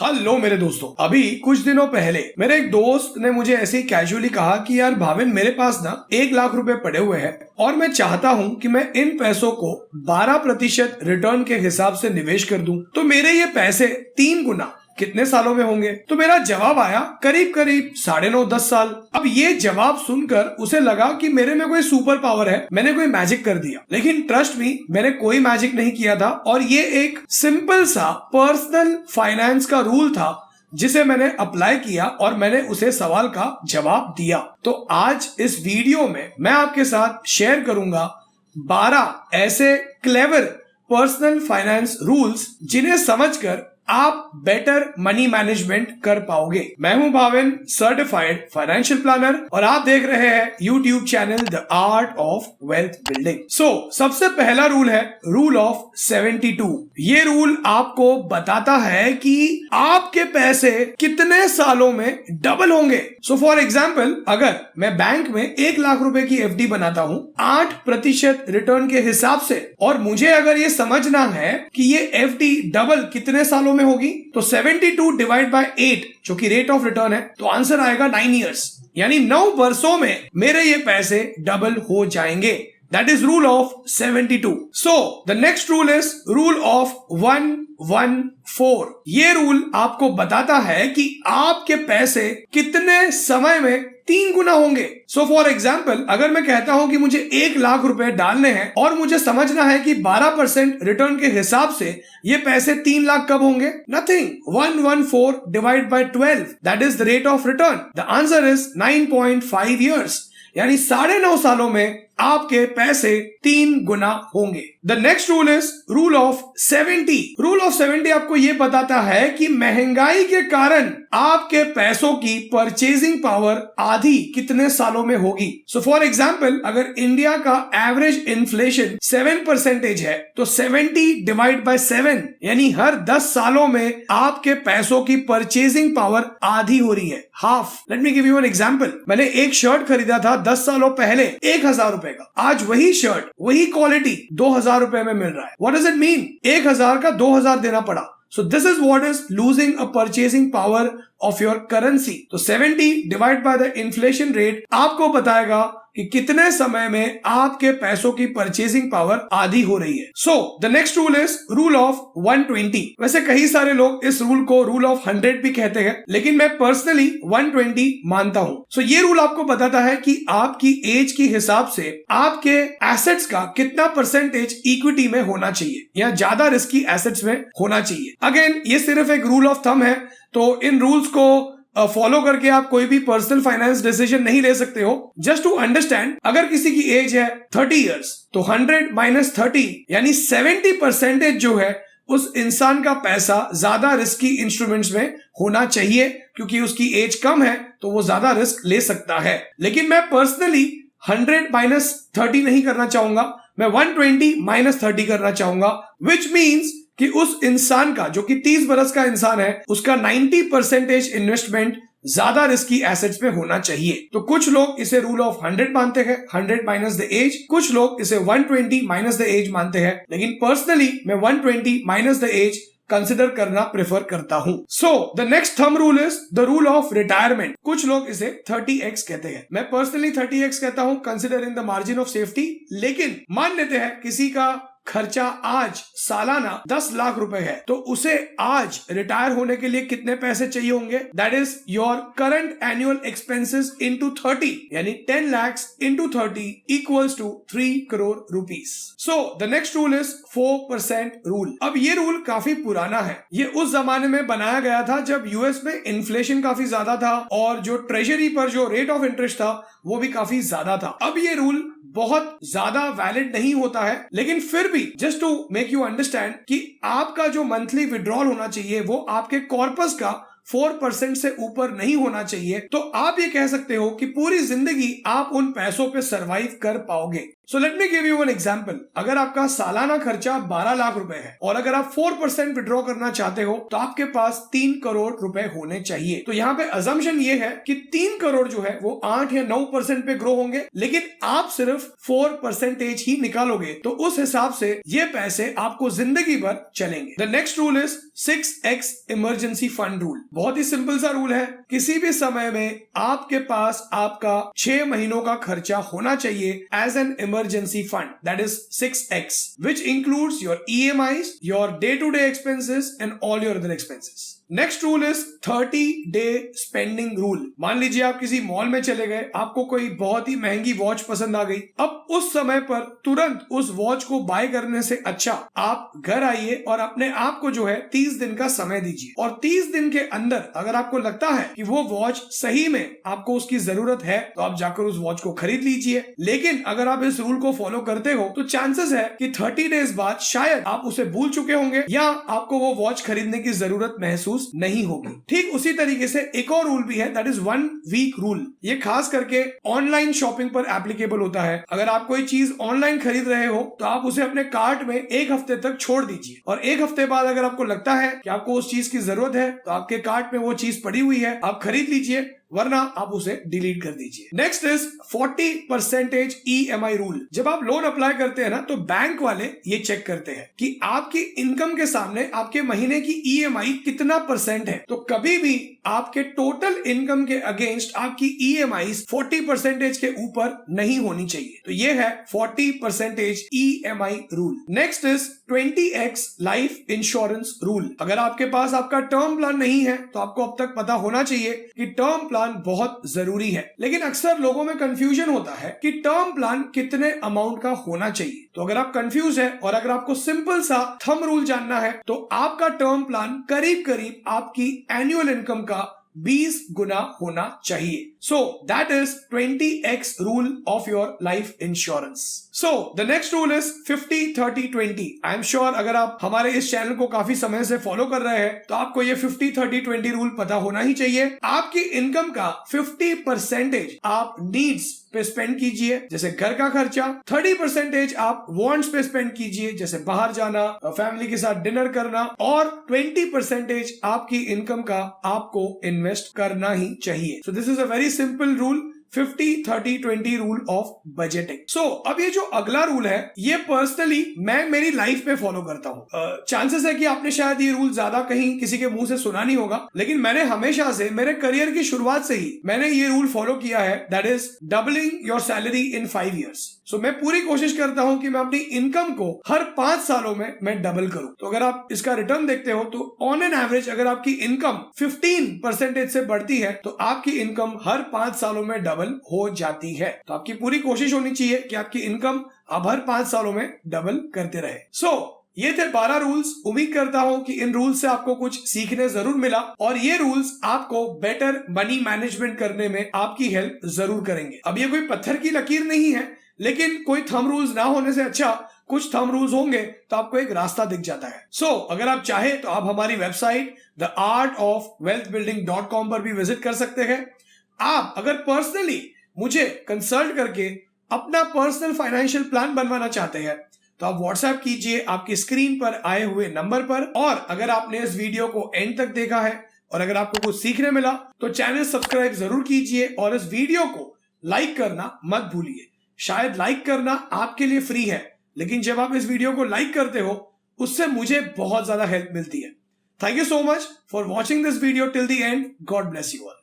Hello मेरे दोस्तों, अभी कुछ दिनों पहले मेरे एक दोस्त ने मुझे ऐसे ही कैजुअली कहा कि यार भाविन, मेरे पास ना 1 लाख रुपए पड़े हुए हैं और मैं चाहता हूं कि मैं इन पैसों को 12% रिटर्न के हिसाब से निवेश कर दूं, तो मेरे ये पैसे 3 गुना कितने सालों में होंगे। तो मेरा जवाब आया करीब करीब 9.5-10 साल। अब ये जवाब सुनकर उसे लगा कि मेरे में कोई सुपर पावर है, मैंने कोई मैजिक कर दिया। लेकिन ट्रस्ट मी, मैंने कोई मैजिक नहीं किया था और ये एक सिंपल सा पर्सनल फाइनेंस का रूल था जिसे मैंने अप्लाई किया और मैंने उसे सवाल का जवाब दिया। तो आज इस वीडियो में मैं आपके साथ शेयर करूंगा 12 ऐसे क्लेवर पर्सनल फाइनेंस रूल्स जिन्हें समझकर आप बेटर मनी मैनेजमेंट कर पाओगे। मैं हूं भाविन, सर्टिफाइड फाइनेंशियल प्लानर, और आप देख रहे हैं YouTube channel the art of wealth building. सबसे पहला रूल है रूल ऑफ 72। ये रूल आपको बताता है कि आपके पैसे कितने सालों में डबल होंगे। फॉर एग्जाम्पल, अगर मैं बैंक में 1 लाख रुपए की FD बनाता हूं 8% रिटर्न के हिसाब से, और मुझे अगर ये समझना है कि ये FD डबल कितने सालों में होगी, तो 72 डिवाइड बाय 8 जो कि रेट ऑफ रिटर्न है, तो आंसर आएगा 9 इयर्स, यानी 9 वर्षों में मेरे ये पैसे डबल हो जाएंगे। That is rule of 72. So the next rule is rule of 114. ये रूल आपको बताता है कि आपके पैसे कितने समय में 3 गुना होंगे। फॉर एग्जाम्पल, अगर मैं कहता हूं कि मुझे 1 लाख रुपए डालने हैं और मुझे समझना है कि 12% रिटर्न के हिसाब से ये पैसे 3 लाख कब होंगे, nothing, 114 divide by 12, that is the rate of return. The answer is 9.5 years, यानी 9.5 सालों में आपके पैसे 3 गुना होंगे। The next rule is rule of 70। Rule of 70 आपको यह बताता है कि महंगाई के कारण आपके पैसों की परचेजिंग पावर आधी कितने सालों में होगी। फॉर एग्जाम्पल, अगर इंडिया का एवरेज इन्फ्लेशन 7% है, तो 70 डिवाइड बाय 7 यानी हर 10 सालों में आपके पैसों की परचेजिंग पावर आधी हो रही है, half. Let me give you an example. मैंने एक शर्ट खरीदा था 10 सालों पहले 1,000 रुपए का, आज वही शर्ट वही क्वालिटी 2,000 रुपए में मिल रहा है। What does it mean? 1,000 का 2,000 देना पड़ा। So this is what is losing a purchasing power of your currency. तो 70 divide by the inflation rate आपको बताएगा कि कितने समय में आपके पैसों की परचेजिंग पावर आधी हो रही है। The next rule is rule of 120। वैसे कई सारे लोग इस रूल को रूल ऑफ 100 भी कहते हैं, लेकिन मैं पर्सनली 120 मानता हूं। ये रूल आपको बताता है कि आपकी एज के हिसाब से आपके एसेट्स का कितना परसेंटेज इक्विटी में होना चाहिए या ज्यादा रिस्की एसेट्स में होना चाहिए। अगेन, ये सिर्फ एक रूल ऑफ थंब है, तो इन रूल्स को फॉलो करके आप कोई भी पर्सनल फाइनेंस डिसीजन नहीं ले सकते हो। जस्ट टू अंडरस्टैंड, अगर किसी की एज है 30 इयर्स, तो 100 माइनस 30 यानी 70% जो है उस इंसान का पैसा ज्यादा रिस्की इंस्ट्रूमेंट्स में होना चाहिए, क्योंकि उसकी एज कम है तो वो ज्यादा रिस्क ले सकता है। लेकिन मैं पर्सनली 100 माइनस 30 नहीं करना चाहूंगा, मैं 120 माइनस 30 करना चाहूंगा, विच मीन्स कि उस इंसान का, जो कि 30 बरस का इंसान है, उसका 90% इन्वेस्टमेंट ज्यादा रिस्की एसेट्स में होना चाहिए। तो कुछ लोग इसे रूल ऑफ 100 मानते हैं, 100 माइनस द एज, कुछ लोग इसे 120 माइनस द एज मानते हैं, लेकिन पर्सनली मैं 120 माइनस द एज कंसिडर करना प्रेफर करता हूं। The next thumb rule is the rule of retirement. कुछ लोग इसे 30x कहते हैं, मैं पर्सनली 30x कहता हूं, consider in the margin of safety. लेकिन मान लेते हैं किसी का खर्चा आज सालाना 10 लाख रुपए है, तो उसे आज रिटायर होने के लिए कितने पैसे चाहिए होंगे? That is your current annual expenses into 30, यानी 10 lakhs into 30 equals to 3 crore rupees. The next rule is 4% rule. अब ये रूल काफी पुराना है, ये उस जमाने में बनाया गया था जब यूएस में इन्फ्लेशन काफी ज्यादा था और जो ट्रेजरी पर जो रेट ऑफ इंटरेस्ट था वो भी काफी ज्यादा था। अब ये रूल बहुत ज्यादा वैलिड नहीं होता है, लेकिन फिर भी just to make you understand कि आपका जो मंथली विड्रॉल होना चाहिए वो आपके कॉर्पस का 4% से ऊपर नहीं होना चाहिए, तो आप ये कह सकते हो कि पूरी जिंदगी आप उन पैसों पे सरवाइव कर पाओगे। So let me give you an example. अगर आपका सालाना खर्चा 12 लाख रुपए है और अगर आप 4% विड्रॉ करना चाहते हो तो आपके पास 3 करोड़ रुपए होने चाहिए। तो यहाँ पे अजम्पशन ये है कि 3 करोड़ जो है वो 8 या 9% पे ग्रो होंगे, लेकिन आप सिर्फ 4% ही निकालोगे, तो उस हिसाब से ये पैसे आपको जिंदगी भर चलेंगे। The next rule is 6x emergency fund rule. बहुत ही सिंपल सा रूल है, किसी भी समय में आपके पास आपका 6 महीनों का खर्चा होना चाहिए as an emergency fund, that is 6x, which includes your EMIs, your day-to-day expenses and all your other expenses. Next rule is 30-day spending rule. मान लीजिए आप किसी मॉल में चले गए, आपको कोई बहुत ही महंगी वॉच पसंद आ गई। अब उस समय पर तुरंत उस वॉच को बाय करने से अच्छा आप घर आइए और अपने आप को जो है 30 दिन का समय दीजिए, और 30 दिन के अंदर अगर आपको लगता है कि वो वॉच सही में आपको उसकी जरूरत है तो आप जाकर उस वॉच को खरीद लीजिए। लेकिन अगर आप इस रूल को फॉलो करते हो तो चांसेस है कि 30 डेज बाद शायद आप उसे भूल चुके होंगे या आपको वो वॉच खरीदने की जरूरत महसूस नहीं होगी। ठीक उसी तरीके से एक और रूल भी है, दैट इज 1 वीक रूल। ये खास करके ऑनलाइन शॉपिंग पर एप्लीकेबल होता है। अगर आप कोई चीज ऑनलाइन खरीद रहे हो तो आप उसे अपने कार्ट में 1 हफ्ते तक छोड़ दीजिए, और 1 हफ्ते बाद अगर आपको लगता है कि आपको उस चीज की जरूरत है तो आपके कार्ट में वो चीज पड़ी हुई है, आप खरीद लीजिए, वरना आप उसे डिलीट कर दीजिए। Next is 40% EMI rule. जब आप लोन अप्लाई करते हैं ना तो बैंक वाले ये चेक करते हैं कि आपकी इनकम के सामने आपके महीने की EMI कितना % है। तो कभी भी आपके टोटल इनकम के अगेंस्ट आपकी EMI 40% के ऊपर नहीं होनी चाहिए। तो ये है 40% EMI rule. Next is 20x life insurance rule. अगर आपके पास आपका टर्म प्लान नहीं है तो आपको अब तक पता होना चाहिए कि टर्म प्लान बहुत जरूरी है, लेकिन अक्सर लोगों में कंफ्यूजन होता है कि टर्म प्लान कितने अमाउंट का होना चाहिए। तो अगर आप कंफ्यूज है और अगर आपको सिंपल सा थंब रूल जानना है तो आपका टर्म प्लान करीब करीब आपकी एनुअल इनकम का 20 गुना होना चाहिए। So that is 20x rule of your life insurance. So the next rule is 50-30-20. I am sure अगर आप हमारे इस चैनल को काफी समय से फॉलो कर रहे हैं तो आपको ये 50-30-20 रूल पता होना ही चाहिए। आपकी इनकम का 50% आप नीड्स पे स्पेंड कीजिए, जैसे घर का खर्चा। 30% आप वांट्स पे स्पेंड कीजिए, जैसे बाहर जाना, फैमिली के साथ डिनर करना, और 20% आपकी इनकम का आपको इन्वेस्ट करना ही चाहिए। So this is a very simple rule, 50-30-20 rule of budgeting. So अब ये जो अगला रूल है ये पर्सनली मैं मेरी लाइफ में फॉलो करता हूँ। चांसेस है कि आपने शायद ये रूल ज्यादा कहीं किसी के मुंह से सुना नहीं होगा, लेकिन मैंने हमेशा से मेरे करियर की शुरुआत से ही मैंने ये रूल फॉलो किया है, that is doubling your salary in 5 years। सो मैं पूरी कोशिश करता हूं कि मैं अपनी इनकम को हर 5 सालों में मैं डबल करूं। तो अगर आप इसका रिटर्न देखते हो तो ऑन एन एवरेज अगर आपकी इनकम 15% से बढ़ती है तो आपकी इनकम हर 5 सालों में डबल हो जाती है। तो आपकी पूरी कोशिश होनी चाहिए कि आपकी इनकम अब हर 5 सालों में डबल करते रहे। ये थे 12 रूल्स। उम्मीद करता हूं कि इन रूल्स से आपको कुछ सीखने जरूर मिला, और ये रूल्स आपको बेटर मनी मैनेजमेंट करने में आपकी हेल्प जरूर करेंगे। अब ये कोई पत्थर की लकीर नहीं है, लेकिन कोई थंब रूल्स ना होने से अच्छा कुछ थंब रूल्स होंगे तो आपको एक रास्ता दिख जाता है। अगर आप चाहे तो आप हमारी वेबसाइट theartofwealthbuilding.com पर भी विजिट कर सकते हैं। आप अगर पर्सनली मुझे कंसल्ट करके अपना पर्सनल फाइनेंशियल प्लान बनवाना चाहते हैं तो आप व्हाट्सएप कीजिए आपकी स्क्रीन पर आए हुए नंबर पर। और अगर आपने इस वीडियो को एंड तक देखा है और अगर आपको कुछ सीखने मिला तो चैनल सब्सक्राइब जरूर कीजिए और इस वीडियो को लाइक करना मत भूलिए। शायद लाइक करना आपके लिए फ्री है, लेकिन जब आप इस वीडियो को लाइक करते हो उससे मुझे बहुत ज्यादा हेल्प मिलती है। Thank you so much for watching this video till the end. God bless you all.